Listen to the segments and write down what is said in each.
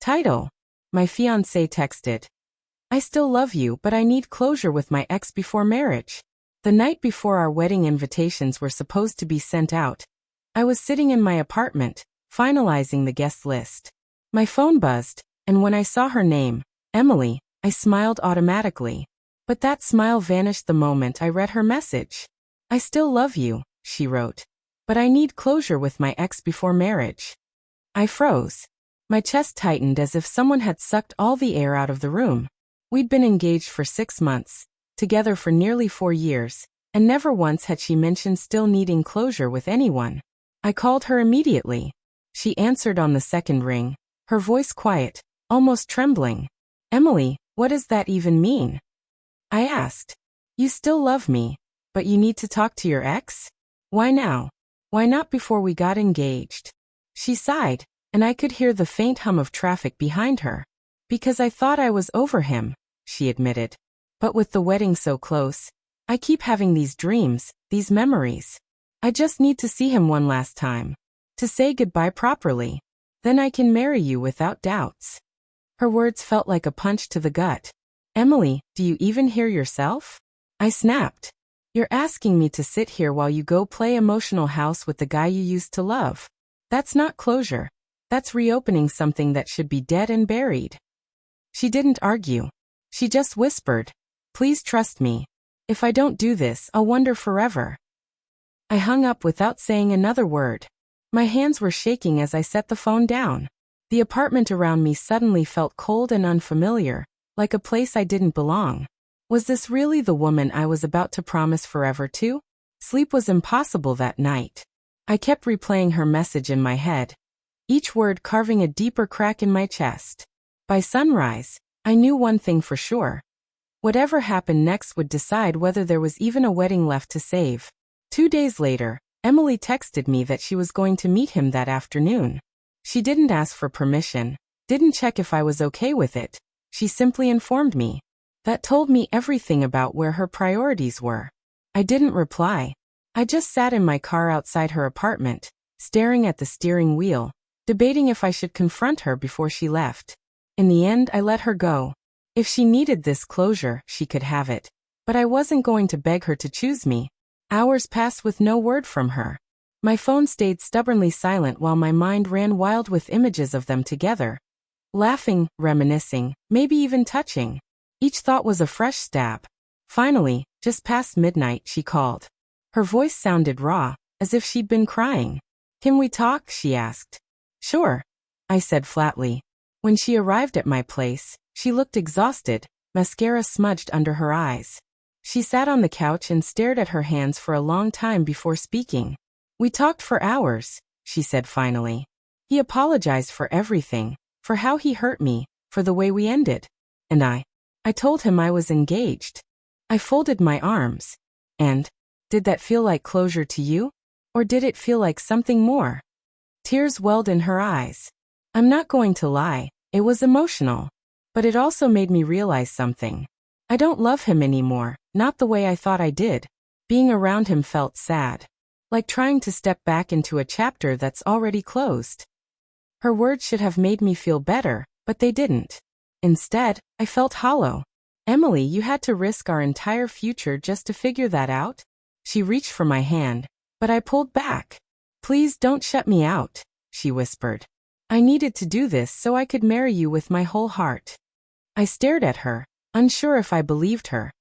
Title. My fiancé texted. I still love you, but I need closure with my ex before marriage. The night before our wedding invitations were supposed to be sent out, I was sitting in my apartment, finalizing the guest list. My phone buzzed, and when I saw her name, Emily, I smiled automatically. But that smile vanished the moment I read her message. I still love you, she wrote. But I need closure with my ex before marriage. I froze. My chest tightened as if someone had sucked all the air out of the room. We'd been engaged for 6 months, together for nearly 4 years, and never once had she mentioned still needing closure with anyone. I called her immediately. She answered on the second ring, her voice quiet, almost trembling. Emily, what does that even mean? I asked. You still love me, but you need to talk to your ex? Why now? Why not before we got engaged? She sighed, and I could hear the faint hum of traffic behind her. Because I thought I was over him, she admitted. But with the wedding so close, I keep having these dreams, these memories. I just need to see him one last time. To say goodbye properly. Then I can marry you without doubts. Her words felt like a punch to the gut. Emily, do you even hear yourself? I snapped. You're asking me to sit here while you go play emotional house with the guy you used to love. That's not closure. That's reopening something that should be dead and buried. She didn't argue. She just whispered, please trust me. If I don't do this, I'll wonder forever. I hung up without saying another word. My hands were shaking as I set the phone down. The apartment around me suddenly felt cold and unfamiliar, like a place I didn't belong. Was this really the woman I was about to promise forever to? Sleep was impossible that night. I kept replaying her message in my head, each word carving a deeper crack in my chest. By sunrise, I knew one thing for sure. Whatever happened next would decide whether there was even a wedding left to save. 2 days later, Emily texted me that she was going to meet him that afternoon. She didn't ask for permission, didn't check if I was okay with it. She simply informed me. That told me everything about where her priorities were. I didn't reply. I just sat in my car outside her apartment, staring at the steering wheel, debating if I should confront her before she left. In the end, I let her go. If she needed this closure, she could have it. But I wasn't going to beg her to choose me. Hours passed with no word from her. My phone stayed stubbornly silent while my mind ran wild with images of them together. Laughing, reminiscing, maybe even touching. Each thought was a fresh stab. Finally, just past midnight, she called. Her voice sounded raw, as if she'd been crying. Can we talk? She asked. Sure, I said flatly. When she arrived at my place, she looked exhausted, mascara smudged under her eyes. She sat on the couch and stared at her hands for a long time before speaking. We talked for hours, she said finally. He apologized for everything, for how he hurt me, for the way we ended. And I told him I was engaged. I folded my arms. And, did that feel like closure to you? Or did it feel like something more? Tears welled in her eyes. I'm not going to lie, it was emotional. But it also made me realize something. I don't love him anymore, not the way I thought I did. Being around him felt sad. Like trying to step back into a chapter that's already closed. Her words should have made me feel better, but they didn't. Instead, I felt hollow. Emily, you had to risk our entire future just to figure that out? She reached for my hand, but I pulled back. Please don't shut me out, she whispered. I needed to do this so I could marry you with my whole heart. I stared at her, unsure if I believed her.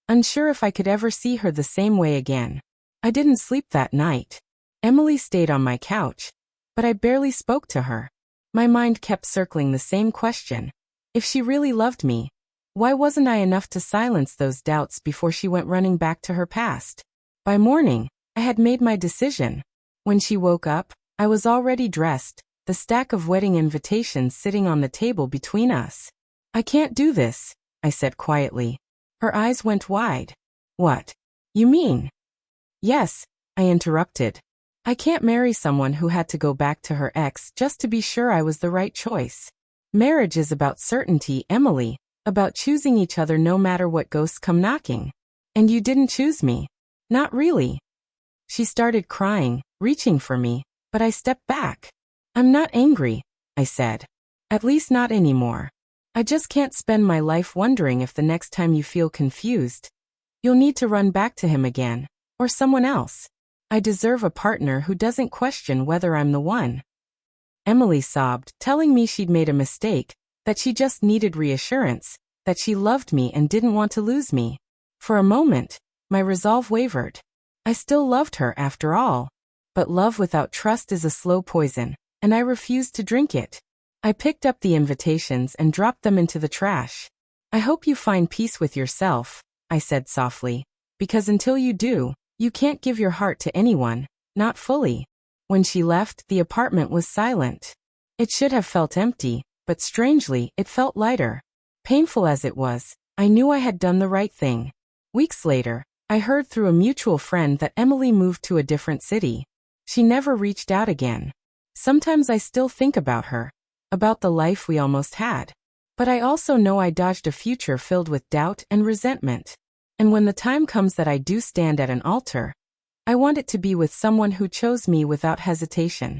Unsure if I could ever see her the same way again. I didn't sleep that night. Emily stayed on my couch, but I barely spoke to her. My mind kept circling the same question. If she really loved me, why wasn't I enough to silence those doubts before she went running back to her past? By morning, I had made my decision. When she woke up, I was already dressed, the stack of wedding invitations sitting on the table between us. I can't do this, I said quietly. Her eyes went wide. What? You mean? Yes, I interrupted. I can't marry someone who had to go back to her ex just to be sure I was the right choice. Marriage is about certainty, Emily, about choosing each other no matter what ghosts come knocking. And you didn't choose me. Not really. She started crying, reaching for me, but I stepped back. I'm not angry, I said. At least not anymore. I just can't spend my life wondering if the next time you feel confused, you'll need to run back to him again, or someone else. I deserve a partner who doesn't question whether I'm the one." Emily sobbed, telling me she'd made a mistake, that she just needed reassurance, that she loved me and didn't want to lose me. For a moment, my resolve wavered. I still loved her after all. But love without trust is a slow poison, and I refused to drink it. I picked up the invitations and dropped them into the trash. "I hope you find peace with yourself," I said softly, "because until you do, you can't give your heart to anyone, not fully." When she left, the apartment was silent. It should have felt empty, but strangely, it felt lighter. Painful as it was, I knew I had done the right thing. Weeks later, I heard through a mutual friend that Emily moved to a different city. She never reached out again. Sometimes I still think about her, about the life we almost had. But I also know I dodged a future filled with doubt and resentment. And when the time comes that I do stand at an altar, I want it to be with someone who chose me without hesitation.